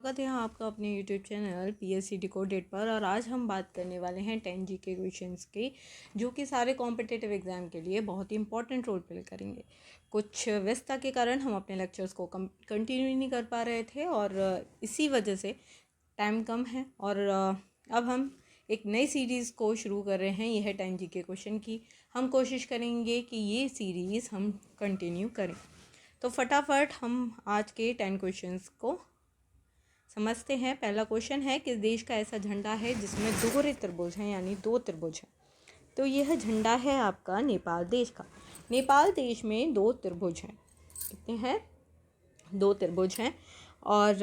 स्वागत है आपका अपने यूट्यूब चैनल PSC डिकोडेड पर। और आज हम बात करने वाले हैं 10 GK क्वेश्चंस की, जो कि सारे कॉम्पिटिटिव एग्ज़ाम के लिए बहुत ही इंपॉर्टेंट रोल प्ले करेंगे। कुछ व्यस्तता के कारण हम अपने लेक्चर्स को कंटिन्यू नहीं कर पा रहे थे और इसी वजह से टाइम कम है। और अब हम एक नई सीरीज़ को शुरू कर रहे हैं, यह है 10 GK क्वेश्चन की। हम कोशिश करेंगे कि ये सीरीज़ हम कंटिन्यू करें। तो फटाफट हम आज के 10 क्वेश्चंस को समझते हैं। पहला क्वेश्चन है, किस देश का ऐसा झंडा है जिसमें दोहरे त्रिभुज हैं, यानी दो त्रिभुज हैं। तो यह झंडा है आपका नेपाल देश का। नेपाल देश में दो त्रिभुज हैं। कितने हैं? दो त्रिभुज हैं। और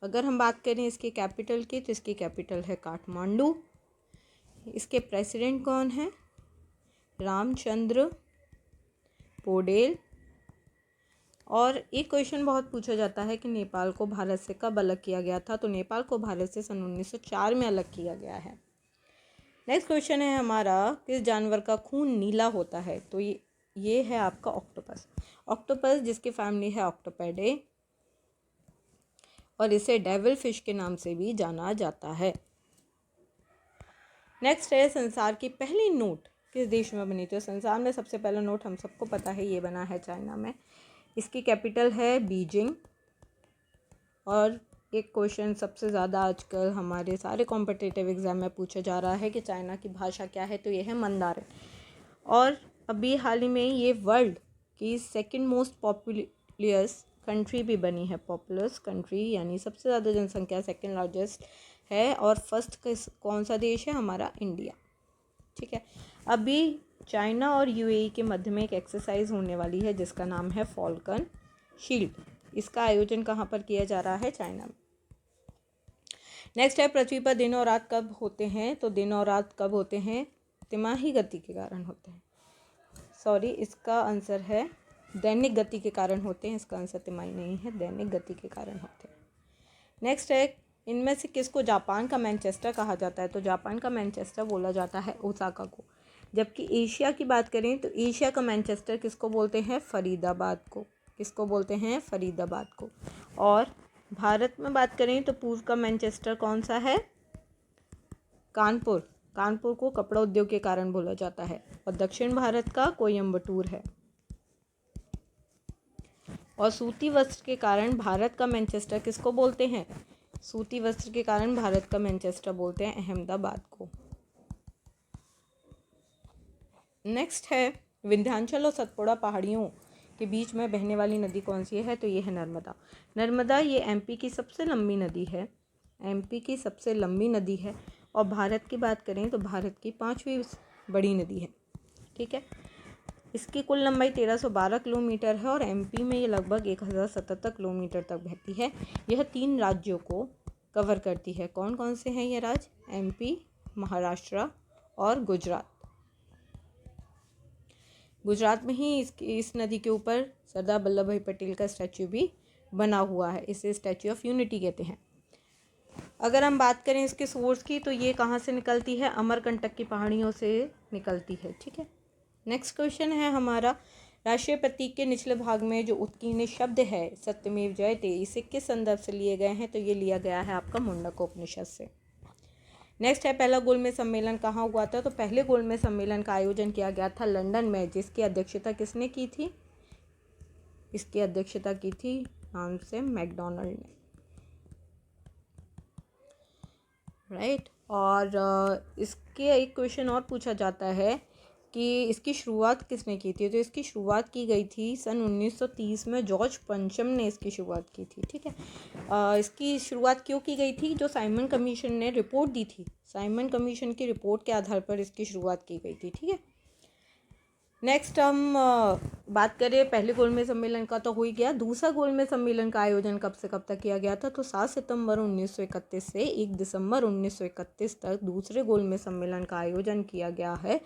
अगर हम बात करें इसके कैपिटल की, तो इसकी कैपिटल है काठमांडू। इसके प्रेसिडेंट कौन है? रामचंद्र पौडेल। और एक क्वेश्चन बहुत पूछा जाता है कि नेपाल को भारत से कब अलग किया गया था। तो नेपाल को भारत से सन 1904 में अलग किया गया है। नेक्स्ट क्वेश्चन है हमारा, किस जानवर का खून नीला होता है। तो ये है आपका ऑक्टोपस। ऑक्टोपस जिसकी फैमिली है ऑक्टोपैडे, और इसे डेविल फिश के नाम से भी जाना जाता है। नेक्स्ट है, संसार की पहली नोट किस देश में बनी थी। तो संसार में सबसे पहला नोट हम सबको पता है, ये बना है चाइना में। इसकी कैपिटल है बीजिंग। और एक क्वेश्चन सबसे ज़्यादा आजकल हमारे सारे कॉम्पिटिटिव एग्ज़ाम में पूछा जा रहा है कि चाइना की भाषा क्या है। तो ये है मंदारिन। और अभी हाल ही में ये वर्ल्ड की सेकंड मोस्ट पॉपुलस कंट्री भी बनी है। पॉपुलस कंट्री यानी सबसे ज़्यादा जनसंख्या, सेकंड लार्जेस्ट है। और फर्स्ट कौन सा देश है? हमारा इंडिया। ठीक है। अभी चाइना और UAE के मध्य में एक एक्सरसाइज होने वाली है जिसका नाम है फॉल्कन शील्ड। इसका आयोजन कहाँ पर किया जा रहा है? चाइना में। नेक्स्ट है, पृथ्वी पर दिन और रात कब होते हैं। तो दिन और रात कब होते हैं? तिमाही गति के कारण होते हैं। सॉरी, इसका आंसर है दैनिक गति के कारण होते हैं। इसका आंसर तिमाही नहीं है, दैनिक गति के कारण होते हैं। नेक्स्ट है, इनमें से किसको जापान का मैनचेस्टर कहा जाता है। तो जापान का मैनचेस्टर बोला जाता है ओसाका को। जबकि एशिया की बात करें तो एशिया का मैनचेस्टर किसको बोलते हैं? फरीदाबाद को। किसको बोलते हैं? फरीदाबाद को। और भारत में बात करें तो पूर्व का मैनचेस्टर कौन सा है? कानपुर। कानपुर को कपड़ा उद्योग के कारण बोला जाता है। और दक्षिण भारत का कोयम्बटूर है। और सूती वस्त्र के कारण भारत का मैनचेस्टर किसको बोलते हैं? सूती वस्त्र के कारण भारत का मैनचेस्टर बोलते हैं अहमदाबाद को। नेक्स्ट है, विंध्याचल और सतपुड़ा पहाड़ियों के बीच में बहने वाली नदी कौन सी है। तो ये है नर्मदा। नर्मदा ये MP की सबसे लंबी नदी है। MP की सबसे लंबी नदी है। और भारत की बात करें तो भारत की 5वीं बड़ी नदी है। ठीक है। इसकी कुल लंबाई 1312 किलोमीटर है। और MP में ये लगभग 1077 किलोमीटर तक बहती है। यह 3 राज्यों को कवर करती है। कौन कौन से हैं ये राज्य? MP, महाराष्ट्र और गुजरात। गुजरात में ही इस नदी के ऊपर सरदार वल्लभ भाई पटेल का स्टैच्यू भी बना हुआ है। इसे स्टैच्यू ऑफ यूनिटी कहते हैं। अगर हम बात करें इसके सोर्स की, तो ये कहाँ से निकलती है? अमरकंटक की पहाड़ियों से निकलती है। ठीक है। नेक्स्ट क्वेश्चन है हमारा, राष्ट्रीय प्रतीक के निचले भाग में जो उत्कीर्ण शब्द है सत्यमेव जयते, इसे किस संदर्भ से लिए गए हैं। तो ये लिया गया है आपका मुंडकोपनिषद से। नेक्स्ट है, पहला गोलमेज सम्मेलन कहाँ हुआ था। तो पहले गोलमेज सम्मेलन का आयोजन किया गया था लंदन में। जिसकी अध्यक्षता किसने की थी? इसकी अध्यक्षता की थी नाम से मैकडोनाल्ड ने। राइट। और इसके एक क्वेश्चन और पूछा जाता है कि इसकी शुरुआत किसने की थी। तो इसकी शुरुआत की गई थी सन 1930 में। जॉर्ज पंचम ने इसकी शुरुआत की थी। ठीक है। इसकी शुरुआत क्यों की गई थी? जो साइमन कमीशन ने रिपोर्ट दी थी, साइमन कमीशन की रिपोर्ट के आधार पर इसकी शुरुआत की गई थी। ठीक है। नेक्स्ट हम बात करें पहले गोलमेज सम्मेलन का तो हो ही गया। दूसरा गोलमेज सम्मेलन का आयोजन कब से कब तक किया गया था। तो 7 सितंबर 1931 से 1 दिसंबर 1931 तक दूसरे गोलमेज सम्मेलन का आयोजन किया गया है।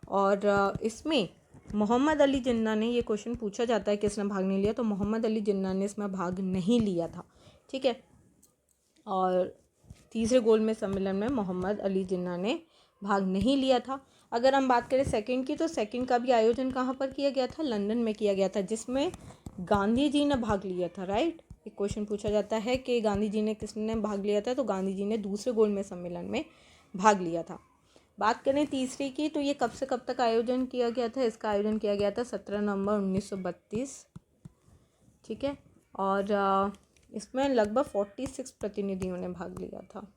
और इसमें मोहम्मद अली जिन्ना ने, ये क्वेश्चन पूछा जाता है किसने भाग नहीं लिया। तो मोहम्मद अली जिन्ना ने इसमें भाग नहीं लिया था। ठीक है। और तीसरे गोलमेज सम्मेलन में मोहम्मद अली जिन्ना ने भाग नहीं लिया था। अगर हम बात करें सेकंड की, तो सेकंड का भी आयोजन कहाँ पर किया गया था? लंदन में किया गया था, जिसमें गांधी जी ने भाग लिया था। राइट। एक क्वेश्चन पूछा जाता है कि गांधी जी ने किसने भाग लिया था, तो गांधी जी ने दूसरे गोल मेज सम्मेलन में भाग लिया था। बात करें तीसरी की, तो ये कब से कब तक आयोजन किया गया था, इसका आयोजन किया गया था 17 नवंबर 1932, ठीक है। और इसमें लगभग 46 प्रतिनिधियों ने भाग लिया था।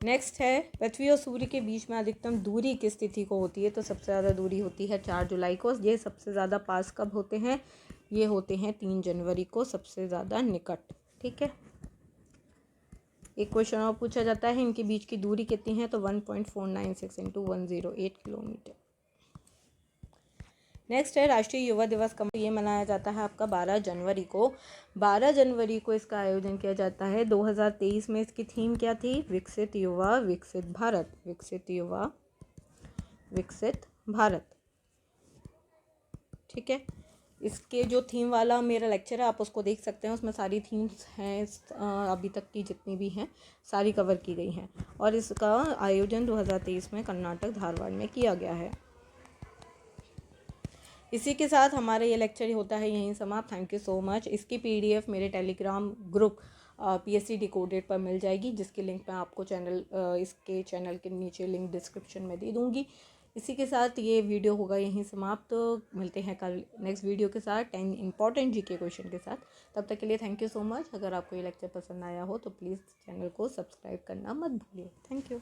नेक्स्ट है, पृथ्वी और सूर्य के बीच में अधिकतम दूरी किस तिथि को होती है, तो सबसे ज़्यादा दूरी होती है 4 जुलाई को। ये सबसे ज़्यादा पास कब होते हैं, ये होते हैं 3 जनवरी को सबसे ज़्यादा निकट, ठीक है। एक क्वेश्चन और पूछा जाता है, इनके बीच की दूरी कितनी है, तो 1.496 इंटू 108 किलोमीटर। नेक्स्ट है, राष्ट्रीय युवा दिवस कब, ये मनाया जाता है आपका 12 जनवरी को। 12 जनवरी को इसका आयोजन किया जाता है। 2023 में इसकी थीम क्या थी, विकसित युवा विकसित भारत, विकसित युवा विकसित भारत, ठीक है। इसके जो थीम वाला मेरा लेक्चर है आप उसको देख सकते हैं, उसमें सारी थीम्स हैं अभी तक की जितनी भी हैं सारी कवर की गई हैं। और इसका आयोजन 2023 में कर्नाटक धारवाड़ में किया गया है। इसी के साथ हमारा ये लेक्चर होता है यहीं समाप्त। Thank you so much. इसकी PDF मेरे टेलीग्राम ग्रुप PSC डिकोडेड पर मिल जाएगी, जिसकी लिंक मैं आपको इसके चैनल के नीचे लिंक डिस्क्रिप्शन में दे दूँगी। इसी के साथ ये वीडियो होगा यहीं समाप्त। तो मिलते हैं कल नेक्स्ट वीडियो के साथ 10 इंपॉर्टेंट GK क्वेश्चन के साथ। तब तक के लिए थैंक यू सो मच। अगर आपको ये लेक्चर पसंद आया हो तो प्लीज़ चैनल को सब्सक्राइब करना मत भूलिए। Thank you.